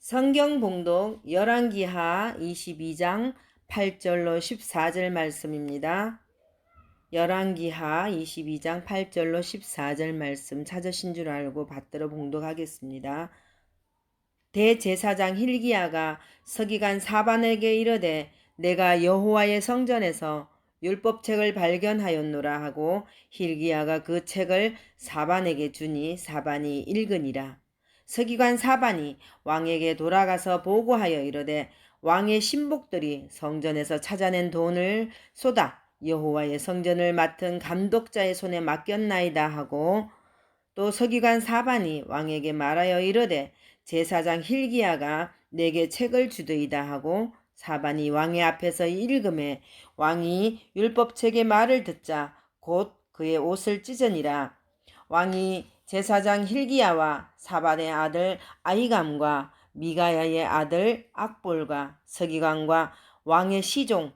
성경 봉독 열왕기하 22장 8절로 14절 말씀입니다. 열왕기하 22장 8절로 14절 말씀 찾으신 줄 알고 받들어 봉독하겠습니다. 대제사장 hil기야가 서기관 사반에게 이르되 내가 여호와의 성전에서 율법책을 발견하였노라 하고 hil기야가 그 책을 사반에게 주니 사반이 읽으니라. 서기관 사반이 왕에게 돌아가서 보고하여 이르되 왕의 신복들이 성전에서 찾아낸 돈을 쏟아 여호와의 성전을 맡은 감독자의 손에 맡겼나이다 하고, 또 서기관 사반이 왕에게 말하여 이르되 제사장 hil기야가 내게 책을 주더이다 하고, 사반이 왕의 앞에서 읽음에 왕이 율법책의 말을 듣자 곧 그의 옷을 찢으니라. 왕이 제사장 hil기야와 사반의 아들 아히감과 미가야의 아들 악볼과 서기관과 왕의 시종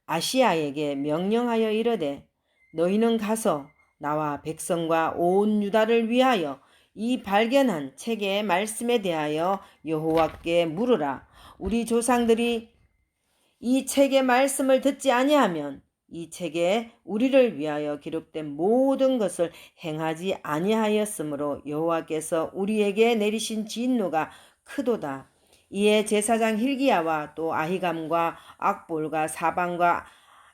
아시야에게 명령하여 이르되 너희는 가서 나와 백성과 온 유다를 위하여 이 발견한 책의 말씀에 대하여 여호와께 물으라. 우리 조상들이 이 책의 말씀을 듣지 아니하면 이 책에 우리를 위하여 기록된 모든 것을 행하지 아니하였으므로 여호와께서 우리에게 내리신 진노가 크도다. 이에 제사장 hil기야와 또 아히감과 악볼과 사반과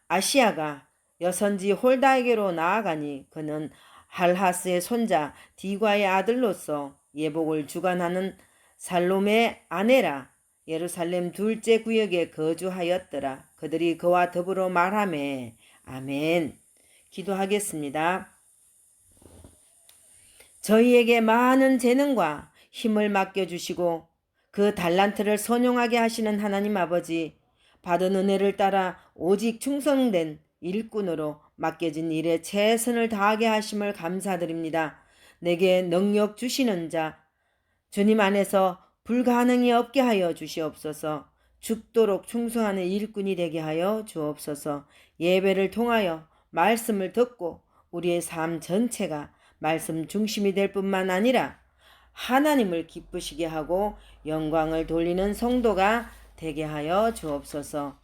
아시야가 여선지 홀다에게로 나아가니 그는 할하스의 손자 디과의 아들로서 예복을 주관하는 살롬의 아내라 예루살렘 둘째 구역에 거주하였더라. 그들이 그와 더불어 말하매 아멘. 기도하겠습니다. 저희에게 많은 재능과 힘을 맡겨주시고 그 달란트를 선용하게 하시는 하나님 아버지, 받은 은혜를 따라 오직 충성된 일꾼으로 맡겨진 일에 최선을 다하게 하심을 감사드립니다. 내게 능력 주시는 자 주님 안에서 불가능이 없게 하여 주시옵소서. 죽도록 충성하는 일꾼이 되게 하여 주옵소서. 예배를 통하여 말씀을 듣고 우리의 삶 전체가 말씀 중심이 될 뿐만 아니라 하나님을 기쁘시게 하고 영광을 돌리는 성도가 되게 하여 주옵소서.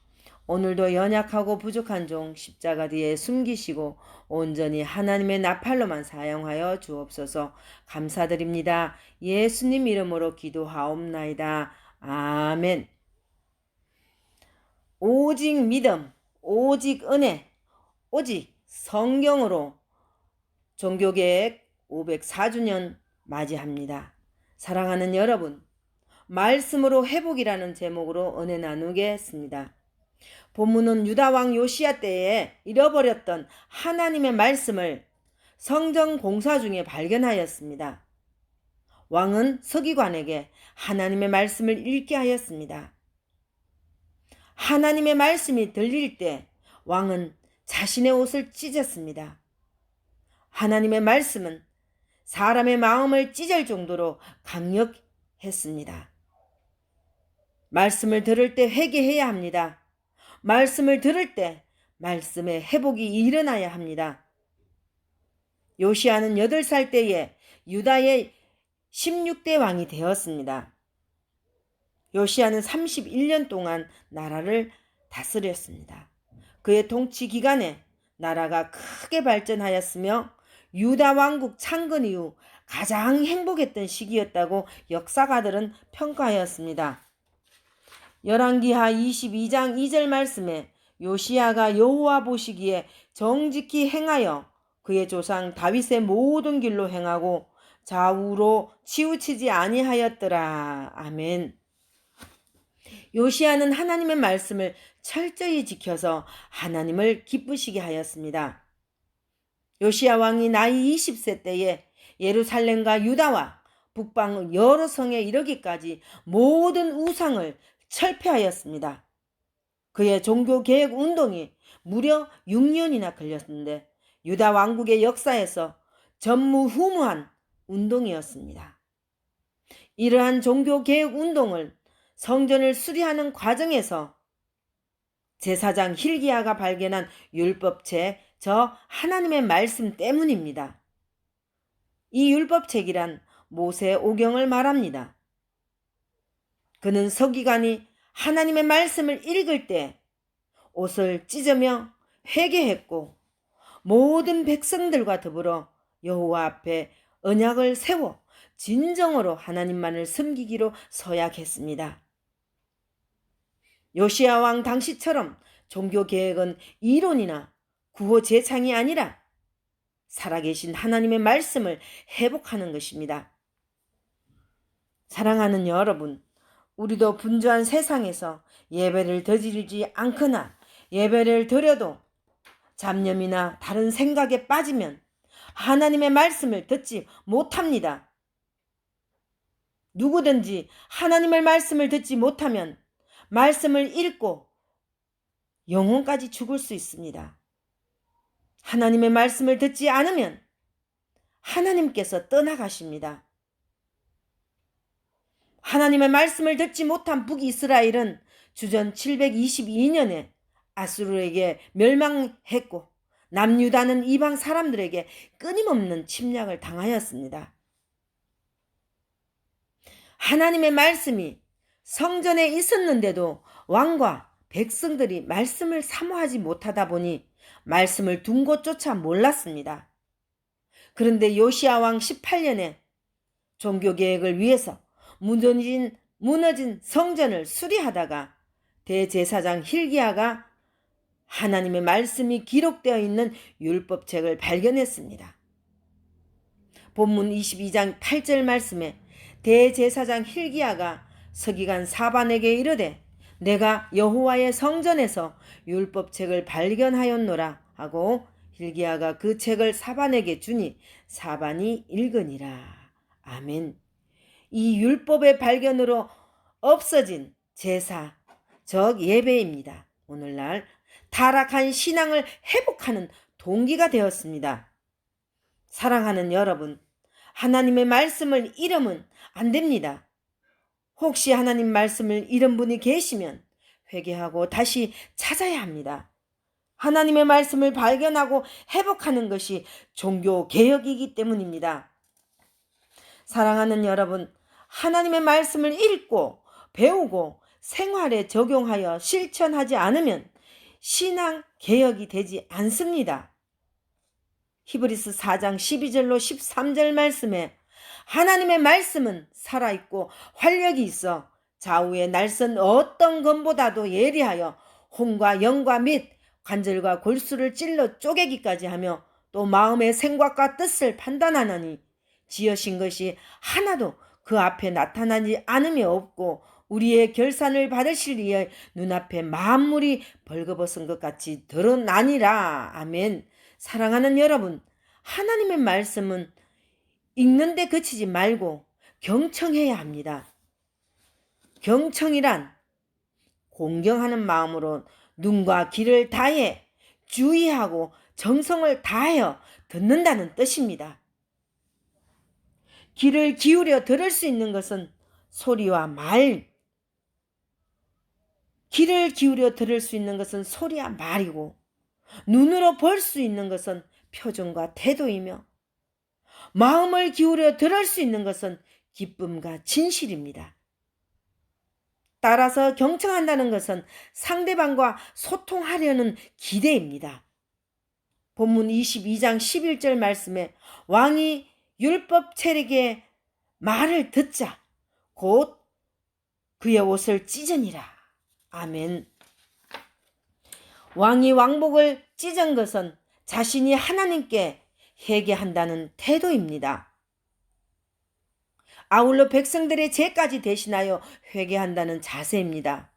오늘도 연약하고 부족한 종 십자가 뒤에 숨기시고 온전히 하나님의 나팔로만 사용하여 주옵소서. 감사드립니다. 예수님 이름으로 기도하옵나이다. 아멘. 오직 믿음, 오직 은혜, 오직 성경으로 종교개혁 504주년 맞이합니다. 사랑하는 여러분, 말씀으로 회복이라는 제목으로 은혜 나누겠습니다. 본문은 유다왕 요시야 때에 잃어버렸던 하나님의 말씀을 성전 공사 중에 발견하였습니다. 왕은 서기관에게 하나님의 말씀을 읽게 하였습니다. 하나님의 말씀이 들릴 때 왕은 자신의 옷을 찢었습니다. 하나님의 말씀은 사람의 마음을 찢을 정도로 강력했습니다. 말씀을 들을 때 회개해야 합니다. 말씀을 들을 때 말씀의 회복이 일어나야 합니다. 요시야는 8살 때에 유다의 16대 왕이 되었습니다. 요시야는 31년 동안 나라를 다스렸습니다. 그의 통치 기간에 나라가 크게 발전하였으며 유다 왕국 창건 이후 가장 행복했던 시기였다고 역사가들은 평가하였습니다. 열왕기하 22장 2절 말씀에 요시야가 여호와 보시기에 정직히 행하여 그의 조상 다윗의 모든 길로 행하고 좌우로 치우치지 아니하였더라. 아멘. 요시야는 하나님의 말씀을 철저히 지켜서 하나님을 기쁘시게 하였습니다. 요시야 왕이 나이 20세 때에 예루살렘과 유다와 북방 여러 성에 이르기까지 모든 우상을 철폐하였습니다. 그의 종교개혁 운동이 무려 6년이나 걸렸는데 유다 왕국의 역사에서 전무후무한 운동이었습니다. 이러한 종교개혁 운동을 성전을 수리하는 과정에서 제사장 hil기야가 발견한 율법책, 저 하나님의 말씀 때문입니다. 이 율법책이란 모세 오경을 말합니다. 그는 서기관이 하나님의 말씀을 읽을 때 옷을 찢으며 회개했고 모든 백성들과 더불어 여호와 앞에 언약을 세워 진정으로 하나님만을 섬기기로 서약했습니다. 요시야 왕 당시처럼 종교 개혁은 이론이나 구호 제창이 아니라 살아계신 하나님의 말씀을 회복하는 것입니다. 사랑하는 여러분, 우리도 분주한 세상에서 예배를 드리지 않거나 예배를 드려도 잡념이나 다른 생각에 빠지면 하나님의 말씀을 듣지 못합니다. 누구든지 하나님의 말씀을 듣지 못하면 말씀을 읽고 영혼까지 죽을 수 있습니다. 하나님의 말씀을 듣지 않으면 하나님께서 떠나가십니다. 하나님의 말씀을 듣지 못한 북이스라엘은 주전 722년에 아수르에게 멸망했고 남유다는 이방 사람들에게 끊임없는 침략을 당하였습니다. 하나님의 말씀이 성전에 있었는데도 왕과 백성들이 말씀을 사모하지 못하다 보니 말씀을 둔 곳조차 몰랐습니다. 그런데 요시야 왕 18년에 종교개혁을 위해서 무너진 성전을 수리하다가 대제사장 힐기야가 하나님의 말씀이 기록되어 있는 율법책을 발견했습니다. 본문 22장 8절 말씀에 대제사장 힐기야가 서기관 사반에게 이르되 내가 여호와의 성전에서 율법책을 발견하였노라 하고 힐기야가 그 책을 사반에게 주니 사반이 읽으니라. 아멘. 이 율법의 발견으로 없어진 제사, 즉 예배입니다. 오늘날 타락한 신앙을 회복하는 동기가 되었습니다. 사랑하는 여러분, 하나님의 말씀을 잃으면 안 됩니다. 혹시 하나님 말씀을 잃은 분이 계시면 회개하고 다시 찾아야 합니다. 하나님의 말씀을 발견하고 회복하는 것이 종교 개혁이기 때문입니다. 사랑하는 여러분, 하나님의 말씀을 읽고 배우고 생활에 적용하여 실천하지 않으면 신앙 개혁이 되지 않습니다. 히브리서 4장 12절로 13절 말씀에 하나님의 말씀은 살아있고 활력이 있어 좌우의 날선 어떤 검보다도 예리하여 혼과 영과 및 관절과 골수를 찔러 쪼개기까지 하며 또 마음의 생각과 뜻을 판단하나니 지으신 것이 하나도 그 앞에 나타나지 않음이 없고 우리의 결산을 받으실 이의 눈앞에 만물이 벌거벗은 것 같이 드러나니라. 아멘. 사랑하는 여러분, 하나님의 말씀은 읽는데 그치지 말고 경청해야 합니다. 경청이란 공경하는 마음으로 눈과 귀를 다해 주의하고 정성을 다하여 듣는다는 뜻입니다. 귀를 기울여 들을 수 있는 것은 소리와 말, 귀를 기울여 들을 수 있는 것은 소리와 말이고 눈으로 볼 수 있는 것은 표정과 태도이며 마음을 기울여 들을 수 있는 것은 기쁨과 진실입니다. 따라서 경청한다는 것은 상대방과 소통하려는 기대입니다. 본문 22장 11절 말씀에 왕이 율법책에게 말을 듣자 곧 그의 옷을 찢으니라. 아멘. 왕이 왕복을 찢은 것은 자신이 하나님께 회개한다는 태도입니다. 아울러 백성들의 죄까지 대신하여 회개한다는 자세입니다.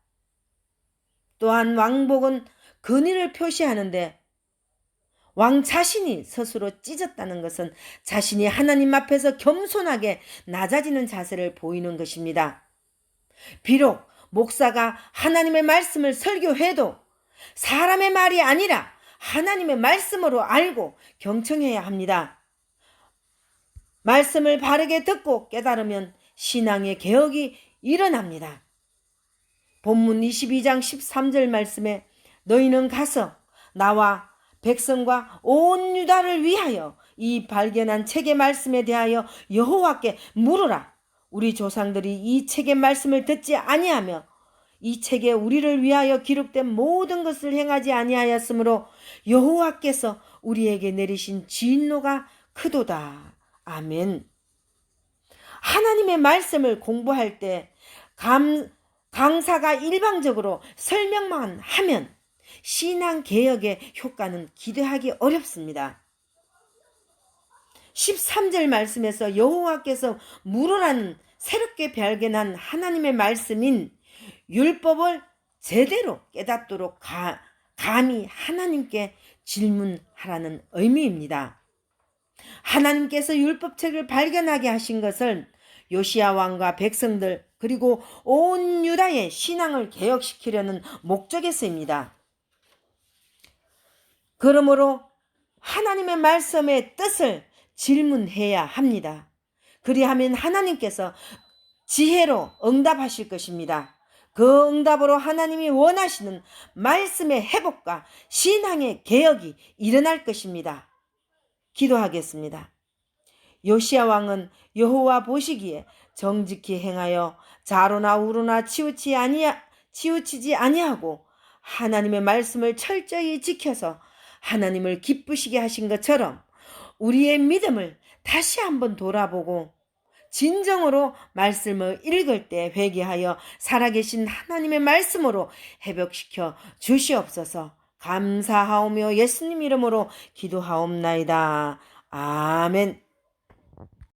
또한 왕복은 근위를 표시하는데 왕 자신이 스스로 찢었다는 것은 자신이 하나님 앞에서 겸손하게 낮아지는 자세를 보이는 것입니다. 비록 목사가 하나님의 말씀을 설교해도 사람의 말이 아니라 하나님의 말씀으로 알고 경청해야 합니다. 말씀을 바르게 듣고 깨달으면 신앙의 개혁이 일어납니다. 본문 22장 13절 말씀에 너희는 가서 나와 백성과 온 유다를 위하여 이 발견한 책의 말씀에 대하여 여호와께 물으라. 우리 조상들이 이 책의 말씀을 듣지 아니하며 이 책에 우리를 위하여 기록된 모든 것을 행하지 아니하였으므로 여호와께서 우리에게 내리신 진노가 크도다. 아멘. 하나님의 말씀을 공부할 때 강사가 일방적으로 설명만 하면 신앙 개혁의 효과는 기대하기 어렵습니다. 13절 말씀에서 여호와께서 물으라는 새롭게 발견한 하나님의 말씀인 율법을 제대로 깨닫도록 감히 하나님께 질문하라는 의미입니다. 하나님께서 율법책을 발견하게 하신 것은 요시야 왕과 백성들 그리고 온 유다의 신앙을 개혁시키려는 목적에서입니다. 그러므로 하나님의 말씀의 뜻을 질문해야 합니다. 그리하면 하나님께서 지혜로 응답하실 것입니다. 그 응답으로 하나님이 원하시는 말씀의 회복과 신앙의 개혁이 일어날 것입니다. 기도하겠습니다. 요시야 왕은 여호와 보시기에 정직히 행하여 좌로나 우로나 치우치지 아니하고 하나님의 말씀을 철저히 지켜서 하나님을 기쁘시게 하신 것처럼 우리의 믿음을 다시 한번 돌아보고 진정으로 말씀을 읽을 때 회개하여 살아계신 하나님의 말씀으로 회복시켜 주시옵소서. 감사하오며 예수님 이름으로 기도하옵나이다. 아멘.